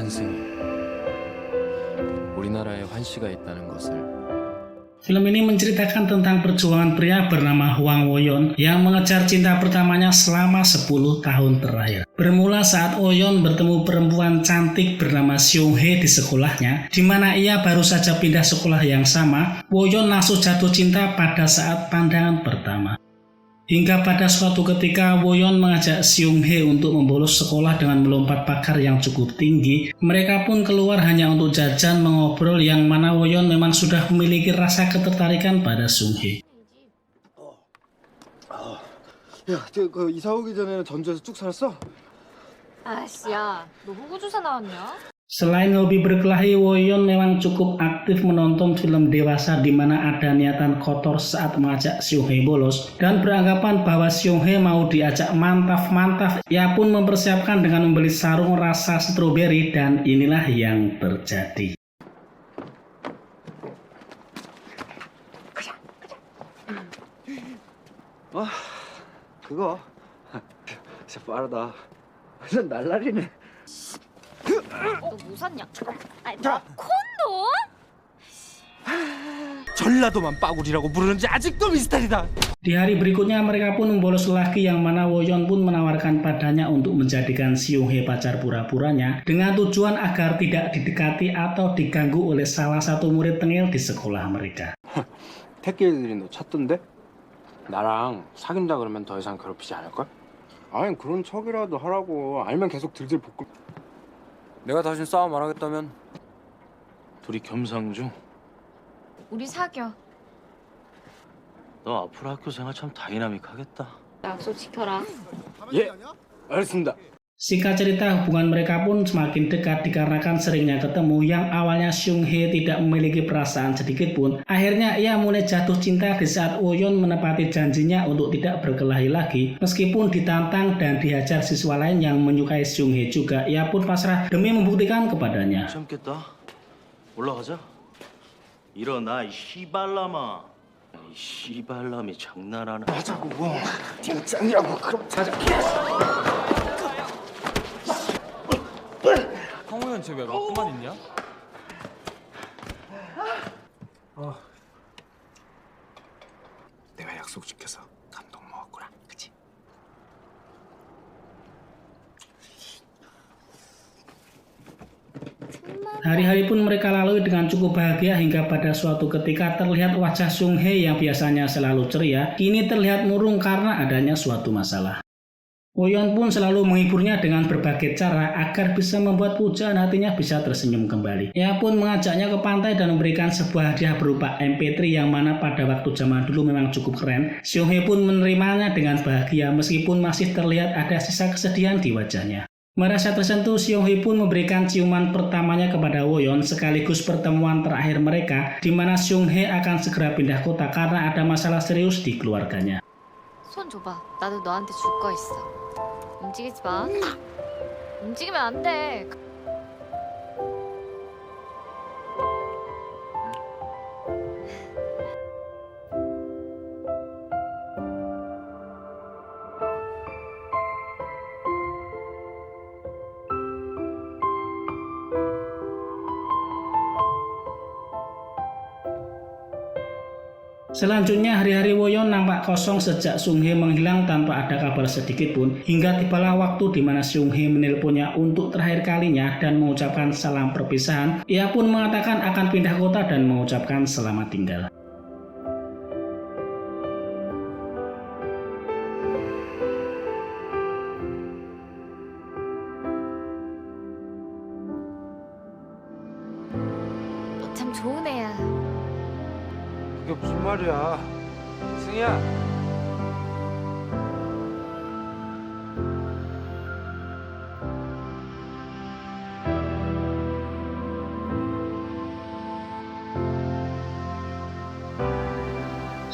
환승이 우리나라에 환시가 있다는 것을. Film ini menceritakan tentang perjuangan pria bernama Hwang Wo-yeon yang mengejar cinta pertamanya selama 10 tahun terakhir. Bermula saat Oh-yeon bertemu perempuan cantik bernama Seung-hae di sekolahnya, di mana ia baru saja pindah sekolah yang sama. Wo-yeon langsung jatuh cinta pada saat pandangan pertama. Hingga pada suatu ketika Wo-yeon mengajak Seung-hae untuk membolos sekolah dengan melompat pagar yang cukup tinggi. Mereka pun keluar hanya untuk jajan mengobrol, yang mana Wo-yeon memang sudah memiliki rasa ketertarikan pada Seung-hae. 야, 그 이사 오기 전에는 전주에서 쭉 살았어? 아씨, 야, 너 호구조사 나왔냐? Selain hobi berkelahi, Wo-yeon memang cukup aktif menonton film dewasa di mana ada niatan kotor saat mengajak Seung-hae bolos dan beranggapan bahwa Seung-hae mau diajak mantap-mantap. Ia pun mempersiapkan dengan membeli sarung rasa stroberi dan inilah yang terjadi. 그거 진짜 빠르다. 완전 날라리네. 너 뭐 샀냐? 아니, 나 콘돔? 전라도만 빠구리라고 부르는지 아직도 미스터리다. Di hari berikutnya mereka pun membolos lagi, yang mana Wo-yeon pun menawarkan padanya untuk menjadikan Seung-hae pacar pura-puranya dengan tujuan agar tidak didekati atau diganggu oleh salah satu murid tengil di sekolah mereka. 택배들이 너 찾던데? 나랑 사귄다 그러면 더 이상 괴롭히지 않을걸? 아니 그런 척이라도 하라고. 알면 계속 들들 볶고. 내가 다신 싸움 안 하겠다면 둘이 겸상중. 우리 사겨. 너 앞으로 학교 생활 참 다이나믹하겠다. 약속 지켜라. 예, 알겠습니다. Singkat cerita, hubungan mereka pun semakin dekat dikarenakan seringnya ketemu. Yang awalnya Seung-hae tidak memiliki perasaan sedikit pun, akhirnya ia mulai jatuh cinta di saat Oh-yeon menepati janjinya untuk tidak berkelahi lagi. Meskipun ditantang dan dihajar siswa lain yang menyukai Seung-hae juga, ia pun pasrah demi membuktikan kepadanya. 참겠다. 올라가자. 일어나 이 씨발람아. 이 씨발람이 장난하나? 하자고. 네가 짱이라고. 그럼 자자. 형우는 쟤 왜 갖고만 있냐? 내가 약속 지켜서 감동 먹었구나. 그치? Hari-hari pun mereka lalui dengan cukup bahagia hingga pada suatu ketika terlihat wajah Seung-hae yang biasanya selalu ceria, kini terlihat murung karena adanya suatu masalah. Oh-yeon pun selalu menghiburnya dengan berbagai cara agar bisa membuat pujaan hatinya bisa tersenyum kembali. Ia pun mengajaknya ke pantai dan memberikan sebuah hadiah berupa MP3 yang mana pada waktu zaman dulu memang cukup keren. Seung-hae pun menerimanya dengan bahagia meskipun masih terlihat ada sisa kesedihan di wajahnya. Merasa tersentuh, Seung-hae pun memberikan ciuman pertamanya kepada Wo-yeon sekaligus pertemuan terakhir mereka, di mana Seung-hae akan segera pindah kota karena ada masalah serius di keluarganya. 손 줘봐. 나도 너한테 줄 거 있어. 움직이지 마. 움직이면 안 돼. Selanjutnya, hari-hari Wo-yeon nampak kosong sejak Seung-hae menghilang tanpa ada kabar sedikit pun, hingga tibalah waktu di mana Seung-hae menelponnya untuk terakhir kalinya dan mengucapkan salam perpisahan. Ia pun mengatakan akan pindah kota dan mengucapkan selamat tinggal. 너 참 좋은 애야. 그게 무슨 말이야? 승희야.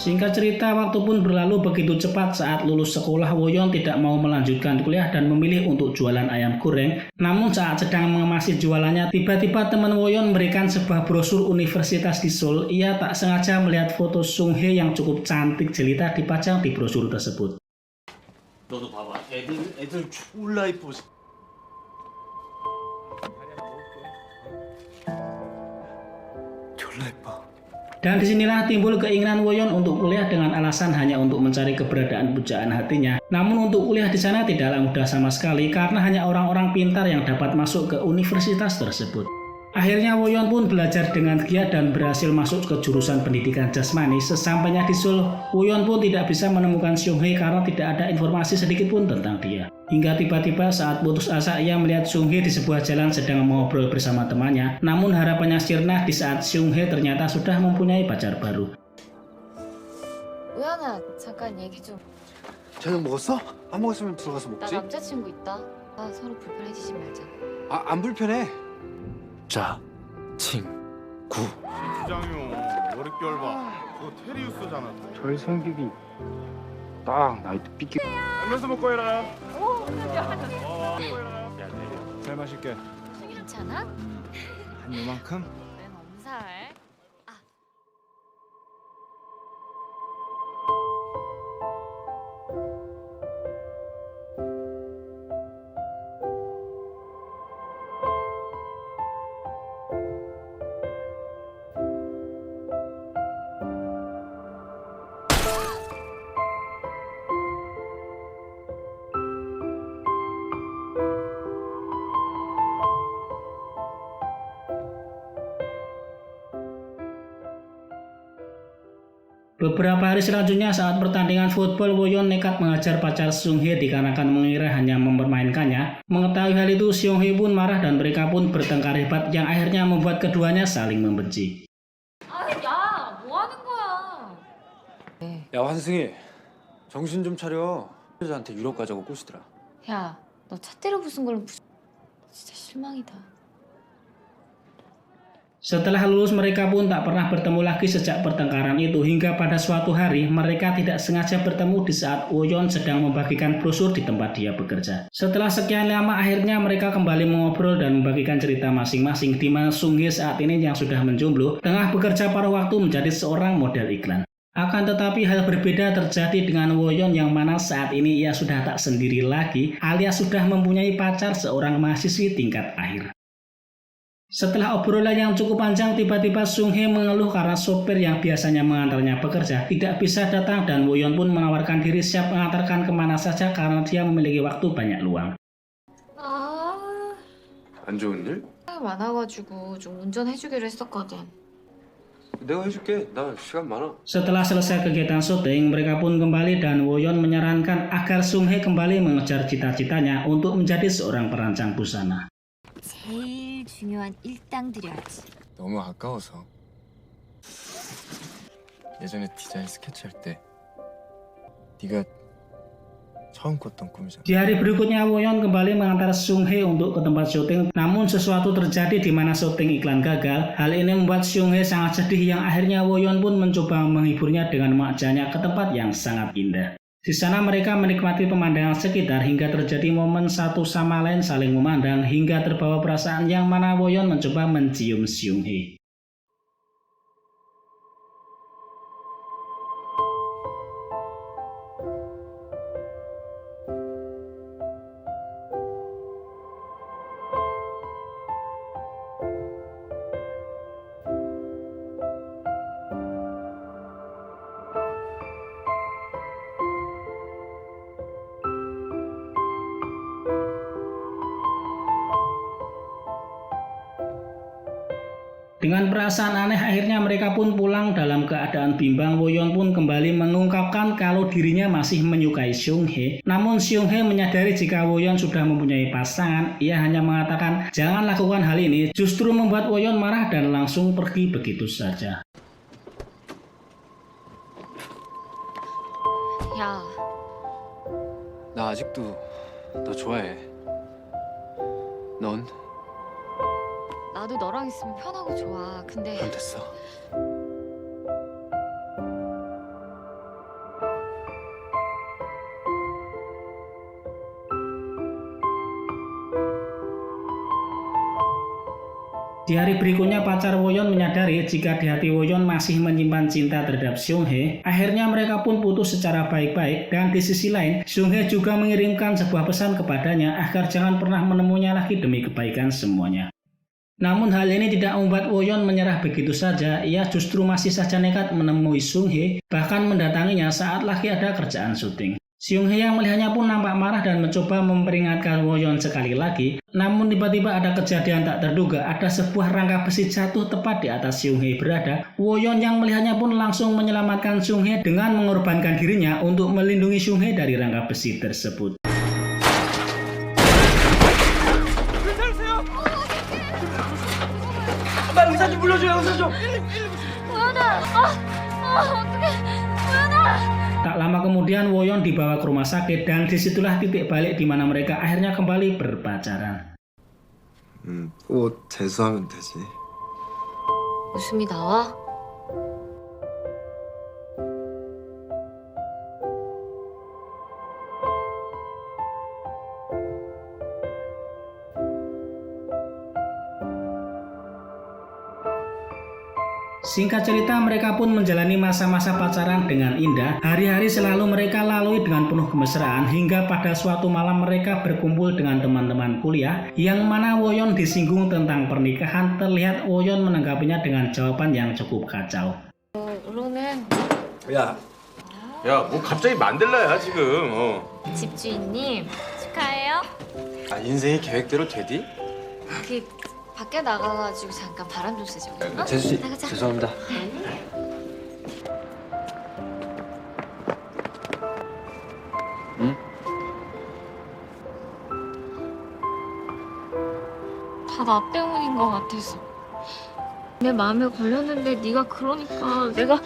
Singkat cerita, waktu pun berlalu begitu cepat. Saat lulus sekolah, Wo-yeon tidak mau melanjutkan kuliah dan memilih untuk jualan ayam goreng. Namun saat sedang mengemasi jualannya, tiba-tiba teman Wo-yeon memberikan sebuah brosur universitas di Seoul. Ia tak sengaja melihat foto Seung-hae yang cukup cantik jelita dipajang di brosur tersebut. 너도 봐봐. 애들 졸라 이뻐. Dan disinilah timbul keinginan Woyon untuk kuliah dengan alasan hanya untuk mencari keberadaan pujaan hatinya. Namun untuk kuliah di sana tidaklah mudah sama sekali karena hanya orang-orang pintar yang dapat masuk ke universitas tersebut. Akhirnya Woyon pun belajar dengan giat dan berhasil masuk ke jurusan pendidikan jasmani. Sesampainya di Seoul, Woyon pun tidak bisa menemukan Seung-hye karena tidak ada informasi sedikit pun tentang dia. Hingga tiba-tiba saat putus asa ia melihat Seung-hye di sebuah jalan sedang mengobrol bersama temannya. Namun harapannya sirna di saat Seung-hye ternyata sudah mempunyai pacar baru. 우연아, 잠깐 얘기 좀. 저녁 먹었어? 안 먹었으면 들어가서 나 먹지. 남자친구 있다. 나 서로 불편해지지 말자. 안 불편해. 자, 친구. 주장용 머릿결 봐. 그거 테리우스잖아. 절 성격이 딱 나이트 삐끼. 알면서 먹고 해라. 잘 마실게. 괜찮아? 한 요만큼? 웬 엄살? Beberapa hari selanjutnya saat pertandingan football, Woyon nekat mengajar pacar Seung-hye dikarenakan mengira hanya mempermainkannya. Mengetahui hal itu, Seung-hye pun marah dan mereka pun bertengkar hebat yang akhirnya membuat keduanya saling membenci. 아, 야, 뭐 하는 거야? 야 환승이 정신 좀 차려. 여자한테 유럽 가자고 꼬시더라. 야, 너 차 때려 부순 걸로 진짜 실망이다. Setelah lulus mereka pun tak pernah bertemu lagi sejak pertengkaran itu hingga pada suatu hari mereka tidak sengaja bertemu di saat Woyon sedang membagikan brosur di tempat dia bekerja. Setelah sekian lama akhirnya mereka kembali mengobrol dan membagikan cerita masing-masing di mana Seung-hye saat ini yang sudah menjomblo tengah bekerja paruh waktu menjadi seorang model iklan. Akan tetapi hal berbeda terjadi dengan Woyon yang mana saat ini ia sudah tak sendiri lagi alias sudah mempunyai pacar seorang mahasiswi tingkat akhir. Setelah obrolan yang cukup panjang, tiba-tiba Seung-hye mengeluh karena sopir yang biasanya mengantarnya bekerja tidak bisa datang dan Woyon pun menawarkan diri siap mengantarkan kemana saja karena dia memiliki waktu banyak luang. 아, 안 좋은 일? 많아가지고 좀 운전해주기로 했었거든. 내가 해줄게. 나 시간 많아. Setelah selesai kegiatan syuting, mereka pun kembali dan Woyon menyarankan agar Seung-hye kembali mengejar cita-citanya untuk menjadi seorang perancang busana. 제일 중요한 일당 드려야지. 너무 아까워서. 예전에 디자인 스케치할 때 네가 처음 꿨던 꿈이잖아. Di hari berikutnya, Woyon kembali mengantar Seung-hye untuk ke tempat syuting. Namun sesuatu terjadi di mana syuting iklan gagal. Hal ini membuat Seung-hye sangat sedih yang akhirnya Woyon pun mencoba menghiburnya dengan mengajaknya ke tempat yang sangat indah. Di sana mereka menikmati pemandangan sekitar hingga terjadi momen satu sama lain saling memandang hingga terbawa perasaan yang mana Woyon mencoba mencium Seung-hye. Dengan perasaan aneh akhirnya mereka pun pulang dalam keadaan bimbang. Woyon pun kembali mengungkapkan kalau dirinya masih menyukai Seung-hye. Namun Seung-hye menyadari jika Woyon sudah mempunyai pasangan. Ia hanya mengatakan jangan lakukan hal ini, justru membuat Woyon marah dan langsung pergi begitu saja. 야, 나 아직도 너 좋아해. 넌? 나도 너랑 있으면 편하고 좋아. 근데 그럼 됐어. Di hari berikutnya pacar Woyon menyadari jika di hati Woyon masih menyimpan cinta terhadap Seung-hye. Akhirnya mereka pun putus secara baik-baik dan di sisi lain Seung-hye juga mengirimkan sebuah pesan kepadanya agar jangan pernah menemuinya lagi demi kebaikan semuanya. Namun hal ini tidak membuat Woyon menyerah begitu saja. Ia justru masih saja nekat menemui Sung Hye, bahkan mendatanginya saat lagi ada kerjaan syuting. Sung Hye yang melihatnya pun nampak marah dan mencoba memperingatkan Woyon sekali lagi. Namun tiba-tiba ada kejadian tak terduga. Ada sebuah rangka besi jatuh tepat di atas Sung Hye berada. Woyon yang melihatnya pun langsung menyelamatkan Sung Hye dengan mengorbankan dirinya untuk melindungi Sung Hye dari rangka besi tersebut. Tak lama kemudian Woyon dibawa ke rumah sakit dan disitulah titik balik di mana mereka akhirnya kembali berpacaran. 또 재수하면 되지. 웃음이 나와? Singkat cerita, mereka pun menjalani masa-masa pacaran dengan indah. Hari-hari selalu mereka lalui dengan penuh kemesraan hingga pada suatu malam mereka berkumpul dengan teman-teman kuliah yang mana Woyon disinggung tentang pernikahan. Terlihat Woyon menanggapinya dengan jawaban yang cukup kacau. 우로는 야, 뭐 갑자기 만들라야 지금. 집주인님 축하해요. 아, 인생이 계획대로 되디? 그 밖에 나가가지고 잠깐 바람 좀 쐬죠. 어? 재수 씨, 나가자. 죄송합니다. 응? 다 나 때문인 것 같아서 내 마음에 걸렸는데 네가 그러니까 내가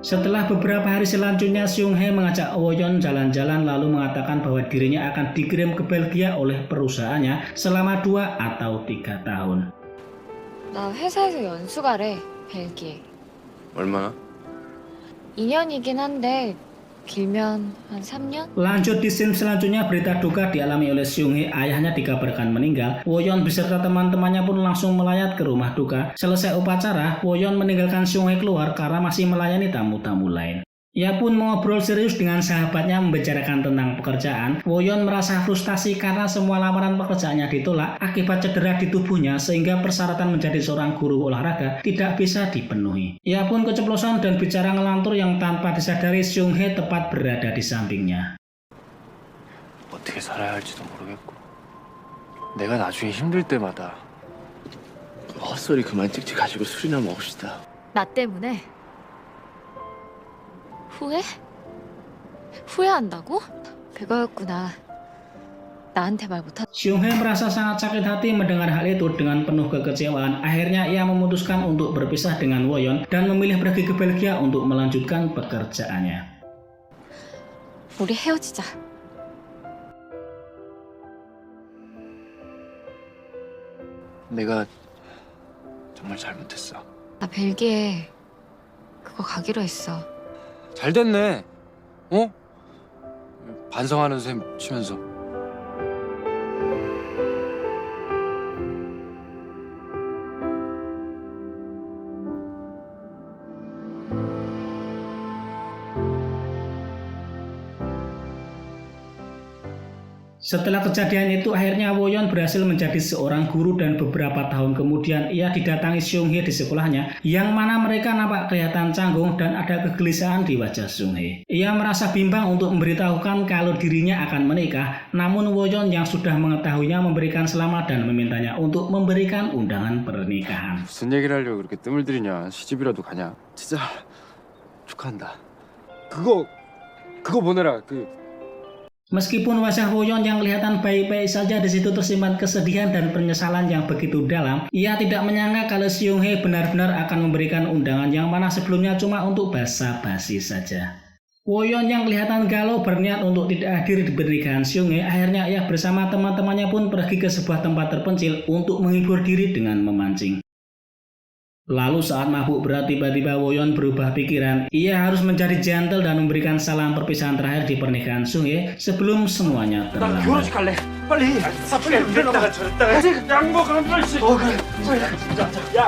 Setelah beberapa hari selanjutnya, Sung Hye mengajak Woyon jalan-jalan lalu mengatakan bahwa dirinya akan dikirim ke Belgia oleh perusahaannya selama 2 atau 3 tahun. 나 회사에서 연수 가래 벨기에. 얼마나? 2년이긴 한데 길면 한 3년? Lanjut di scene selanjutnya, berita duka dialami oleh Sung Hye. Ayahnya dikabarkan meninggal. Woyon beserta teman-temannya pun langsung melayat ke rumah duka. Selesai upacara, Woyon meninggalkan Sung Hye keluar karena masih melayani tamu-tamu lain. Ia pun mengobrol serius dengan sahabatnya membicarakan tentang pekerjaan. Woyon merasa frustasi karena semua lamaran pekerjaannya ditolak akibat cedera di tubuhnya sehingga persyaratan menjadi seorang guru olahraga tidak bisa dipenuhi. Ia pun keceplosan dan bicara ngelantur yang tanpa disadari Sung Hye tepat berada di sampingnya. 어떻게 살아야 할지도 모르겠고 내가 나중에 힘들 때마다 헛소리 그만 찍지 가지고 술이나 먹읍시다. 나 때문에? 후회? 후회한다고? 그거였구나. 나한테 말 못한. Sung Hye merasa sangat sakit hati mendengar hal itu. Dengan penuh kekecewaan, akhirnya ia memutuskan untuk berpisah dengan Woyon dan memilih pergi ke Belgia untuk melanjutkan pekerjaannya. 우리 헤어지자. 내가 정말 잘못했어. 나 벨기에 그거 가기로 했어. 잘 됐네. 어? 반성하는 셈 치면서. Setelah kejadian itu, akhirnya Woyon berhasil menjadi seorang guru dan beberapa tahun kemudian ia didatangi Sung Hye di sekolahnya yang mana mereka nampak kelihatan canggung dan ada kegelisahan di wajah Sung Hye. Ia merasa bimbang untuk memberitahukan kalau dirinya akan menikah, namun Woyon yang sudah mengetahuinya memberikan selamat dan memintanya untuk memberikan undangan pernikahan. 무슨 얘기를 하려고 그렇게 뜸을 들이냐. 시집이라도 가냐. 진짜 축하한다. 그거 보내라. Meskipun wajah Woyon yang kelihatan baik-baik saja, di situ tersimpan kesedihan dan penyesalan yang begitu dalam. Ia tidak menyangka kalau Sung Hye benar-benar akan memberikan undangan yang mana sebelumnya cuma untuk basa-basi saja. Woyon yang kelihatan galau berniat untuk tidak hadir di pernikahan Sung Hye. Akhirnya ia bersama teman-temannya pun pergi ke sebuah tempat terpencil untuk menghibur diri dengan memancing. Lalu saat mabuk berat tiba-tiba Woyon berubah pikiran. Ia harus menjadi gentle dan memberikan salam perpisahan terakhir di pernikahan Sung Hye sebelum semuanya terlambat. 결혼식 갈래. 빨리. 빨리 이랬다가 저랬다가. 양보 그럼 빨리. 그래. 야.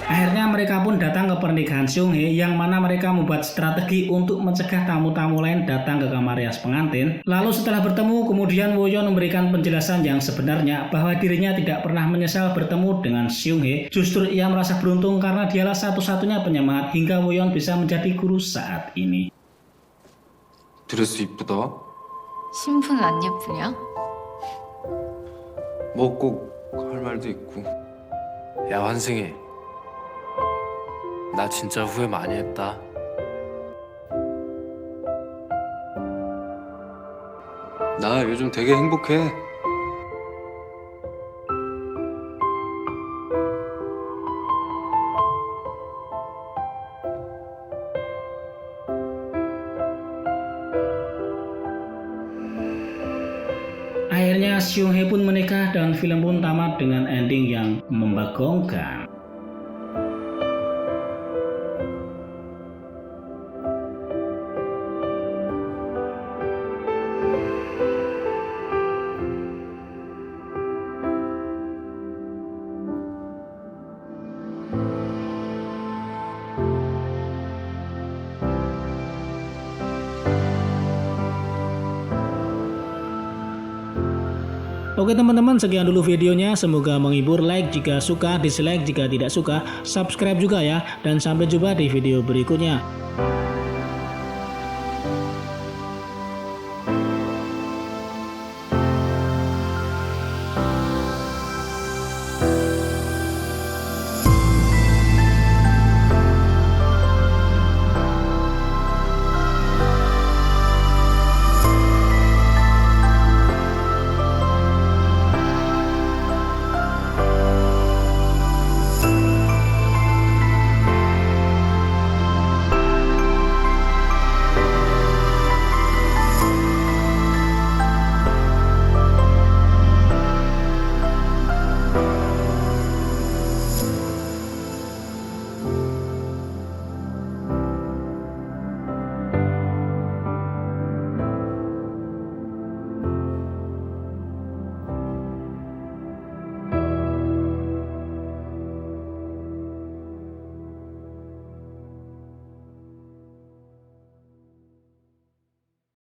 Akhirnya mereka pun datang ke pernikahan Seung Hae yang mana mereka membuat strategi untuk mencegah tamu-tamu lain datang ke kamar rias pengantin. Lalu setelah bertemu, kemudian Woo Yeon memberikan penjelasan yang sebenarnya bahwa dirinya tidak pernah menyesal bertemu dengan Seung Hae. Justru ia merasa beruntung karena dialah satu-satunya penyemangat hingga Woo Yeon bisa menjadi guru saat ini. 드레스 이쁘다. 신부는 안 예쁘냐? 뭐 꼭 할 말도 있고. 야 환승이, 나 진짜 후회 많이 했다. 나 요즘 되게 행복해. Akhirnya Seung Hae pun menikah dan film pun tamat dengan ending yang membagongkan. Oke teman-teman, sekian dulu videonya. Semoga menghibur. Like jika suka, dislike jika tidak suka, subscribe juga ya. Dan sampai jumpa di video berikutnya.